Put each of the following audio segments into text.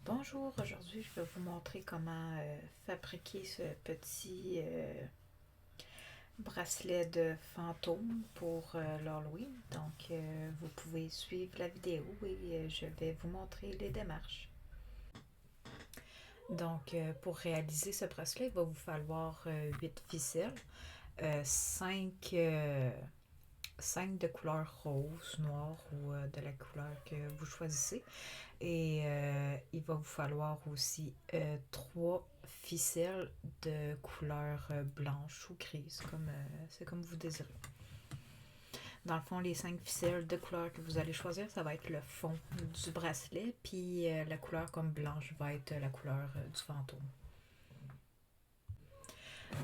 Bonjour, aujourd'hui je vais vous montrer comment fabriquer ce petit bracelet de fantôme pour l'Halloween. Donc vous pouvez suivre la vidéo et je vais vous montrer les démarches. Donc pour réaliser ce bracelet, il va vous falloir 8 ficelles, 5 de couleur rose, noire ou de la couleur que vous choisissez. Et il va vous falloir aussi 3 ficelles de couleur blanche ou grise, c'est comme vous désirez. Dans le fond, les 5 ficelles de couleur que vous allez choisir, ça va être le fond du bracelet, puis la couleur comme blanche va être la couleur du fantôme.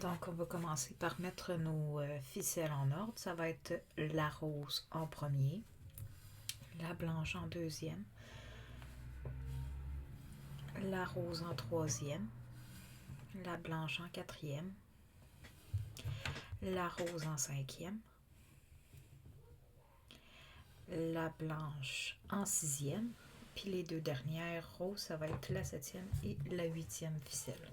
Donc, on va commencer par mettre nos ficelles en ordre. Ça va être la rose en premier, la blanche en deuxième, la rose en troisième, la blanche en quatrième, la rose en cinquième, la blanche en sixième, puis les deux dernières roses, ça va être la septième et la huitième ficelle.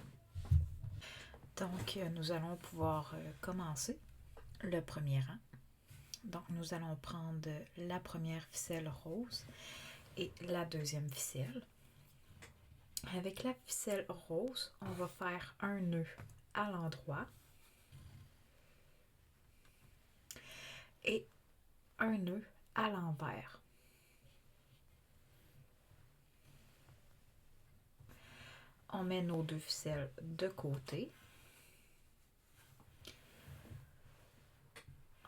Donc, nous allons pouvoir commencer le premier rang. Donc, nous allons prendre la première ficelle rose et la deuxième ficelle. Avec la ficelle rose, on va faire un nœud à l'endroit et un nœud à l'envers. On met nos deux ficelles de côté.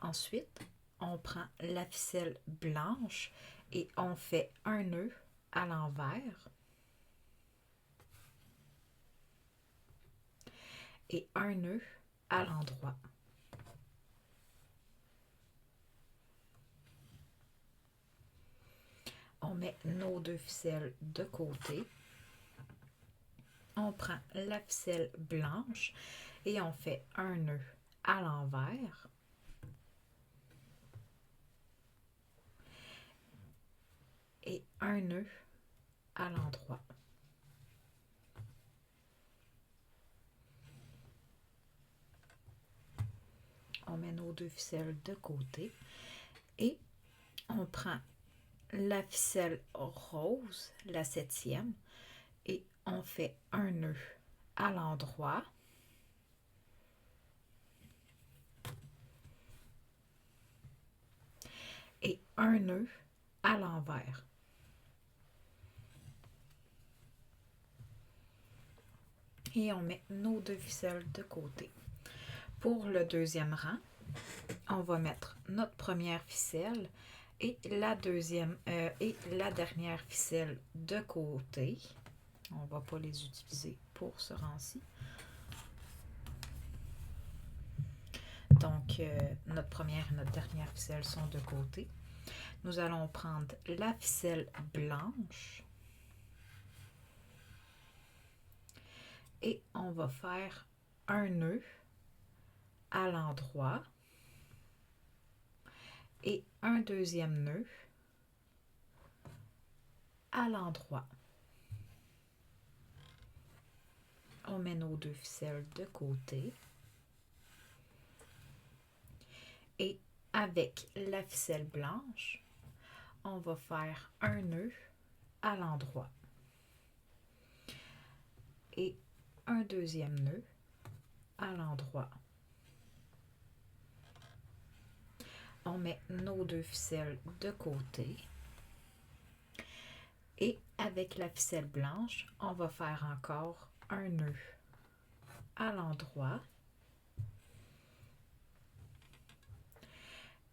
Ensuite, on prend la ficelle blanche et on fait un nœud à l'envers et un nœud à l'endroit. On met nos deux ficelles de côté. On prend la ficelle blanche et on fait un nœud à l'envers et un nœud à l'endroit. On met nos deux ficelles de côté et on prend la ficelle rose, la septième, et on fait un nœud à l'endroit et un nœud à l'envers. Et on met nos deux ficelles de côté. Pour le deuxième rang, on va mettre notre première ficelle et la deuxième et la dernière ficelle de côté. On ne va pas les utiliser pour ce rang-ci. Donc, notre première et notre dernière ficelle sont de côté. Nous allons prendre la ficelle blanche et on va faire un nœud à l'endroit et un deuxième nœud à l'endroit. On met nos deux ficelles de côté et avec la ficelle blanche, on va faire un nœud à l'endroit et un deuxième nœud à l'endroit. On met nos deux ficelles de côté et avec la ficelle blanche, on va faire encore un nœud à l'endroit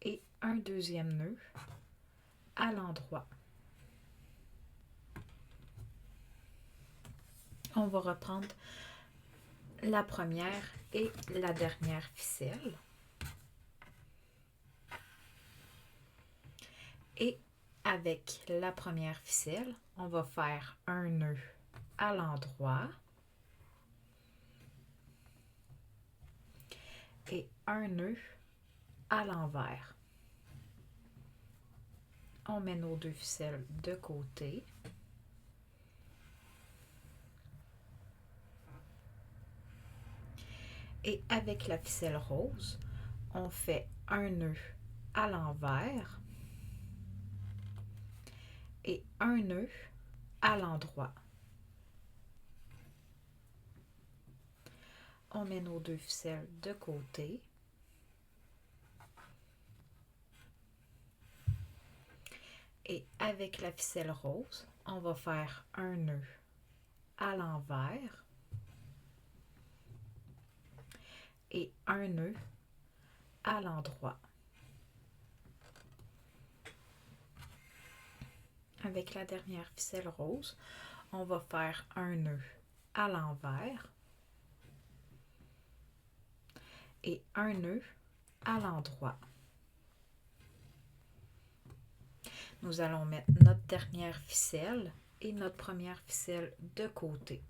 et un deuxième nœud à l'endroit. On va reprendre la première et la dernière ficelle et avec la première ficelle, on va faire un nœud à l'endroit et un nœud à l'envers. On met nos deux ficelles de côté Et avec la ficelle rose, on fait un nœud à l'envers et un nœud à l'endroit. On met nos 2 ficelles de côté. Et avec la ficelle rose, on va faire un nœud à l'envers et un nœud à l'endroit. Avec la dernière ficelle rose, on va faire un nœud à l'envers et un nœud à l'endroit. Nous allons mettre notre dernière ficelle et notre première ficelle de côté.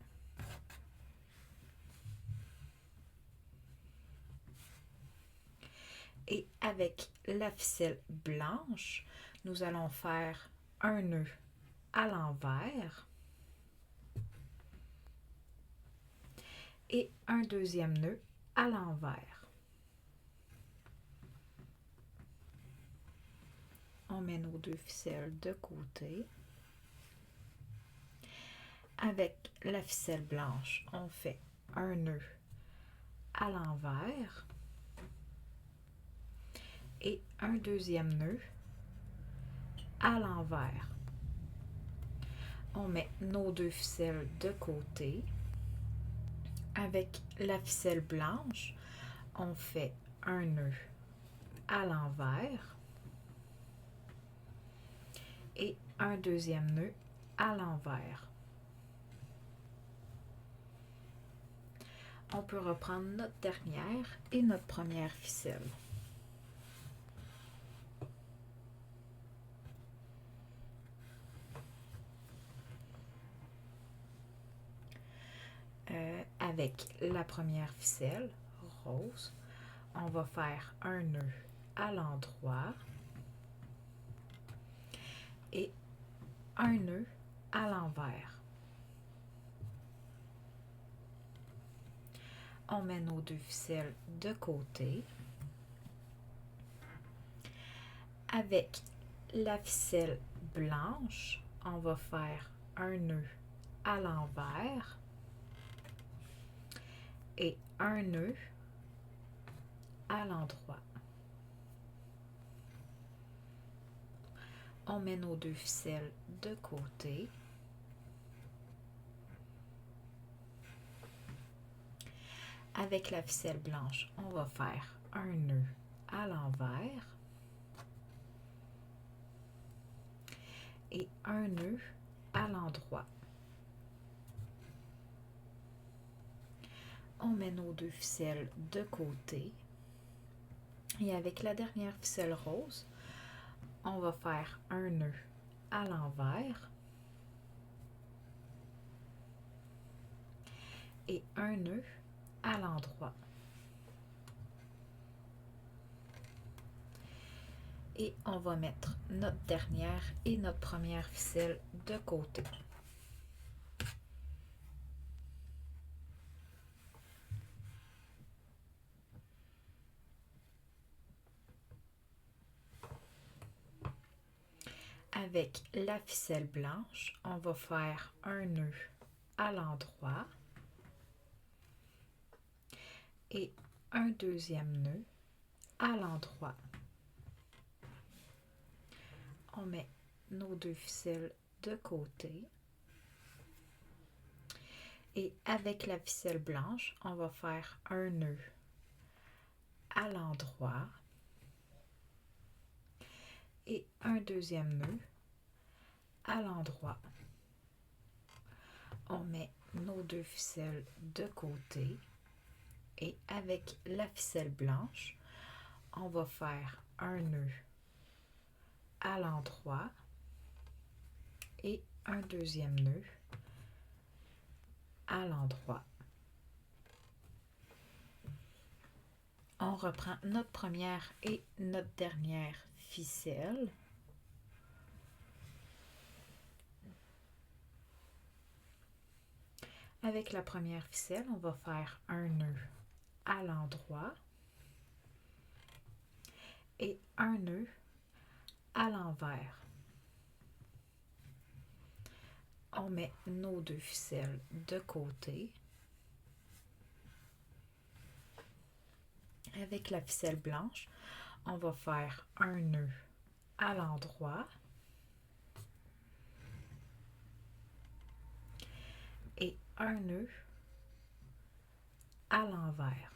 Et avec la ficelle blanche, nous allons faire un nœud à l'envers et un deuxième nœud à l'envers. On met nos 2 ficelles de côté. Avec la ficelle blanche, on fait un nœud à l'envers et un deuxième nœud à l'envers. On met nos 2 ficelles de côté. Avec la ficelle blanche, on fait un nœud à l'envers et un deuxième nœud à l'envers. On peut reprendre notre dernière et notre première ficelle. Avec la première ficelle rose, on va faire un nœud à l'endroit et un nœud à l'envers. On met nos 2 ficelles de côté. Avec la ficelle blanche, on va faire un nœud à l'envers et un nœud à l'endroit. On met nos 2 ficelles de côté. Avec la ficelle blanche, on va faire un nœud à l'envers et un nœud à l'endroit. On met nos 2 ficelles de côté. Et avec la dernière ficelle rose, on va faire un nœud à l'envers et un nœud à l'endroit. Et on va mettre notre dernière et notre première ficelle de côté. Avec la ficelle blanche, on va faire un nœud à l'endroit et un deuxième nœud à l'endroit. On met nos 2 ficelles de côté. Et avec la ficelle blanche, on va faire un nœud à l'endroit et un deuxième nœud à l'endroit. On met nos 2 ficelles de côté et avec la ficelle blanche, on va faire un nœud à l'endroit et un deuxième nœud à l'endroit. On reprend notre première et notre dernière ficelle. Avec la première ficelle, on va faire un nœud à l'endroit et un nœud à l'envers. On met nos 2 ficelles de côté. Avec la ficelle blanche, on va faire un nœud à l'endroit et un nœud à l'envers.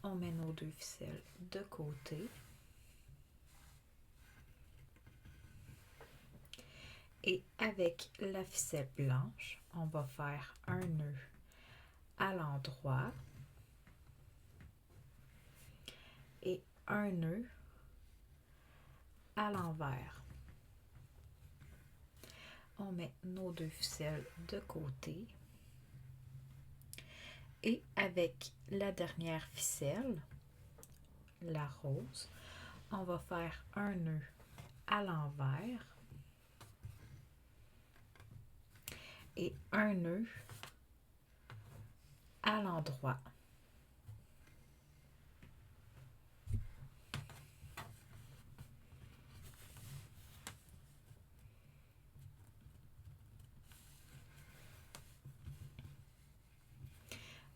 On met nos 2 ficelles de côté. Et avec la ficelle blanche, on va faire un nœud à l'endroit et un nœud à l'envers. On met nos 2 ficelles de côté. Et avec la dernière ficelle, la rose, on va faire un nœud à l'envers et un nœud à l'endroit.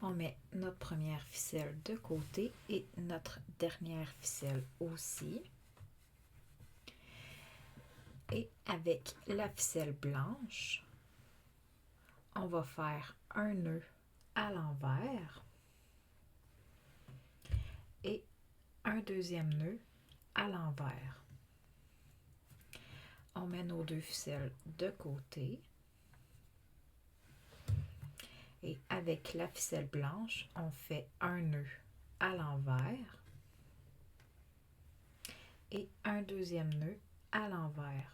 On met notre première ficelle de côté et notre dernière ficelle aussi. Et avec la ficelle blanche, on va faire un nœud à l'envers et un deuxième nœud à l'envers. On met nos 2 ficelles de côté. Et avec la ficelle blanche, on fait un nœud à l'envers et un deuxième nœud à l'envers.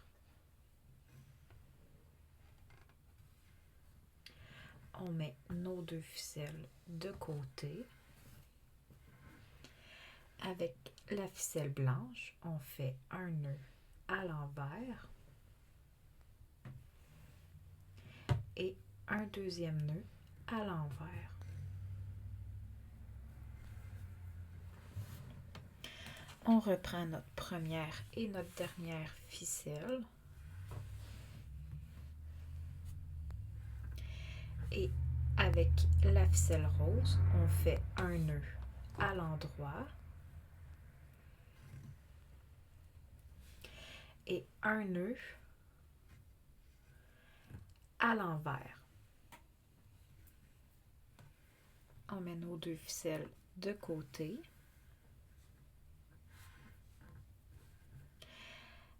On met nos 2 ficelles de côté. Avec la ficelle blanche, on fait un nœud à l'envers et un deuxième nœud à l'envers. On reprend notre première et notre dernière ficelle. Et avec la ficelle rose, on fait un nœud à l'endroit et un nœud à l'envers. On met nos 2 ficelles de côté.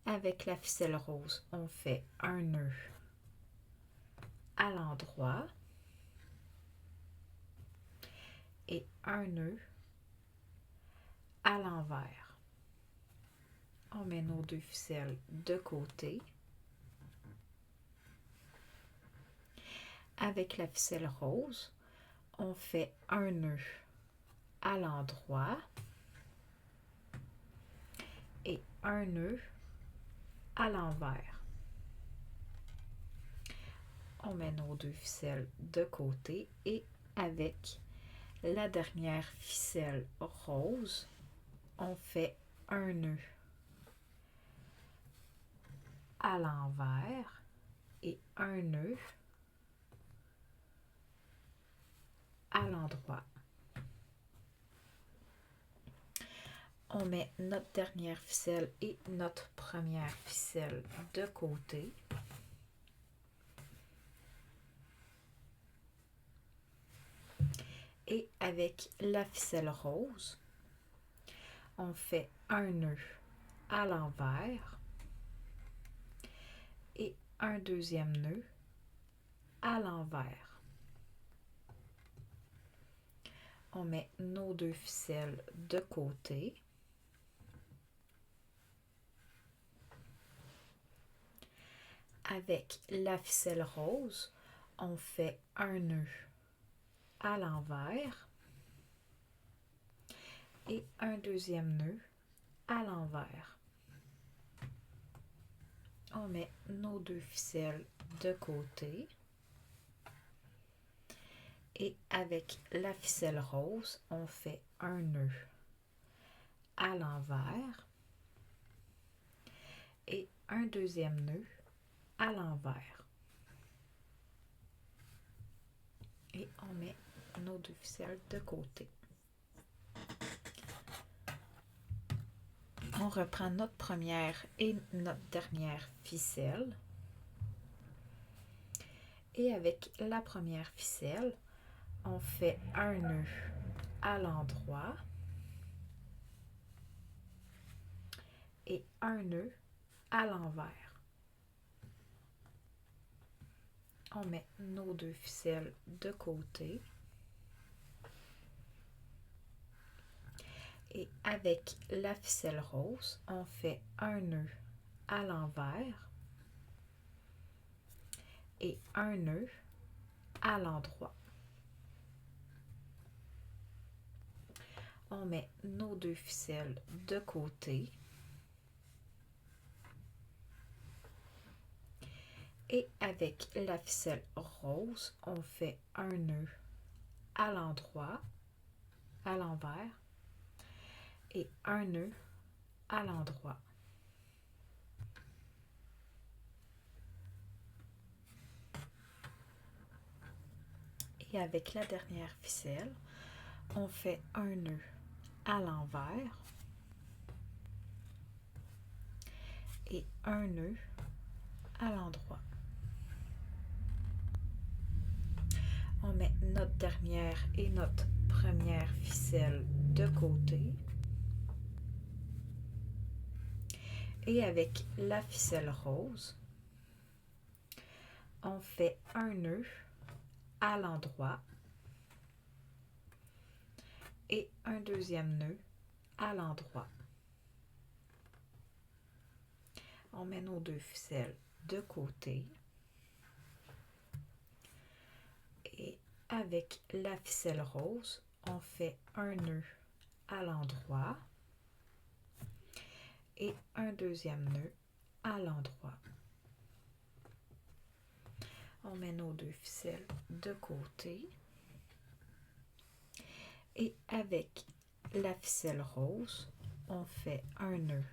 Avec la ficelle rose, on fait un nœud à l'endroit et un nœud à l'envers. On met nos 2 ficelles de côté. Avec la ficelle rose, on fait un nœud à l'endroit et un nœud à l'envers. On met nos 2 ficelles de côté et avec la dernière ficelle rose, on fait un nœud à l'envers et un nœud à l'endroit. On met notre dernière ficelle et notre première ficelle de côté. Et avec la ficelle rose, on fait un nœud à l'envers et un deuxième nœud à l'envers. On met nos 2 ficelles de côté. Avec la ficelle rose, on fait un nœud à l'envers et un deuxième nœud à l'envers. On met nos 2 ficelles de côté. Et avec la ficelle rose, on fait un nœud à l'envers et un deuxième nœud à l'envers. Et on met nos deux ficelles de côté. On reprend notre première et notre dernière ficelle. Et avec la première ficelle, on fait un nœud à l'endroit et un nœud à l'envers. On met nos deux ficelles de côté. Et avec la ficelle rose, on fait un nœud à l'envers et un nœud à l'endroit. On met nos deux ficelles de côté. Et avec la ficelle rose, on fait un nœud à l'endroit, à l'envers, et un nœud à l'endroit. Et avec la dernière ficelle, on fait un nœud à l'envers et un nœud à l'endroit. On met notre dernière et notre première ficelle de côté. Et avec la ficelle rose, on fait un nœud à l'endroit et un deuxième nœud à l'endroit. On met nos deux ficelles de côté. Et avec la ficelle rose, on fait un nœud à l'endroit et un deuxième nœud à l'endroit. On met nos deux ficelles de côté. Et avec la ficelle rose, on fait un nœud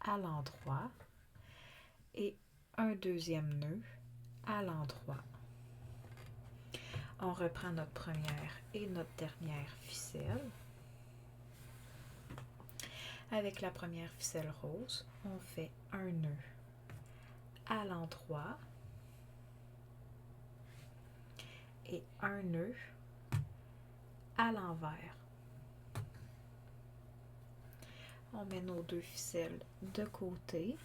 à l'endroit et un deuxième nœud à l'endroit. On reprend notre première et notre dernière ficelle. Avec la première ficelle rose, on fait un nœud à l'endroit et un nœud à l'envers. On met nos deux ficelles de côté.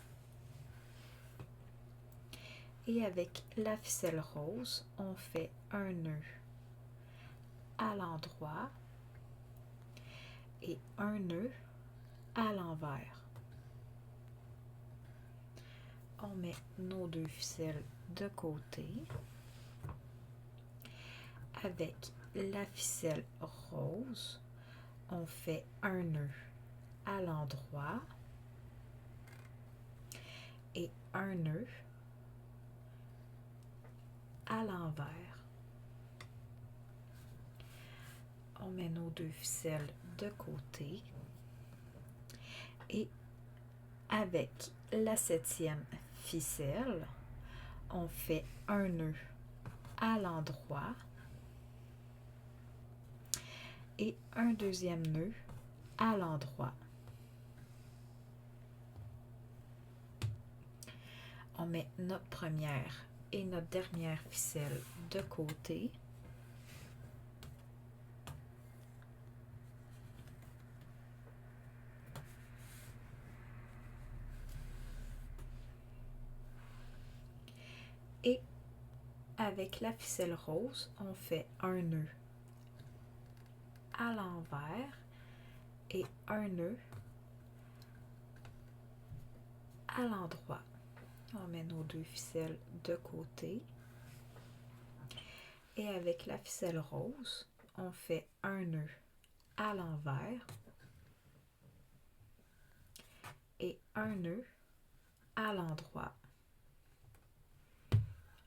Et avec la ficelle rose, on fait un nœud à l'endroit et un nœud à l'envers. On met nos deux ficelles de côté. Avec la ficelle rose, on fait un nœud à l'endroit et un nœud à l'envers. On met nos deux ficelles de côté. Et avec la septième ficelle, on fait un nœud à l'endroit et un deuxième nœud à l'endroit. On met notre première et notre dernière ficelle de côté. Et avec la ficelle rose, on fait un nœud à l'envers et un nœud à l'endroit. On met nos deux ficelles de côté. Et avec la ficelle rose, on fait un nœud à l'envers et un nœud à l'endroit.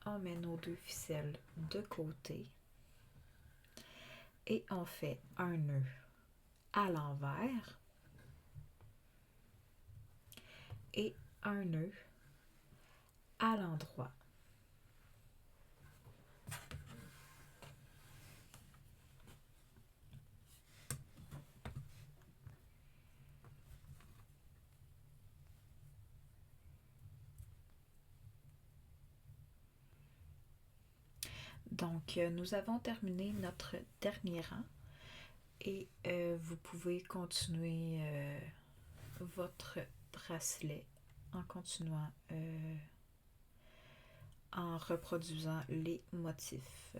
On met nos deux ficelles de côté. et on fait un nœud à l'envers et un nœud à l'endroit. Donc, nous avons terminé notre dernier rang et vous pouvez continuer votre bracelet en continuant en reproduisant les motifs.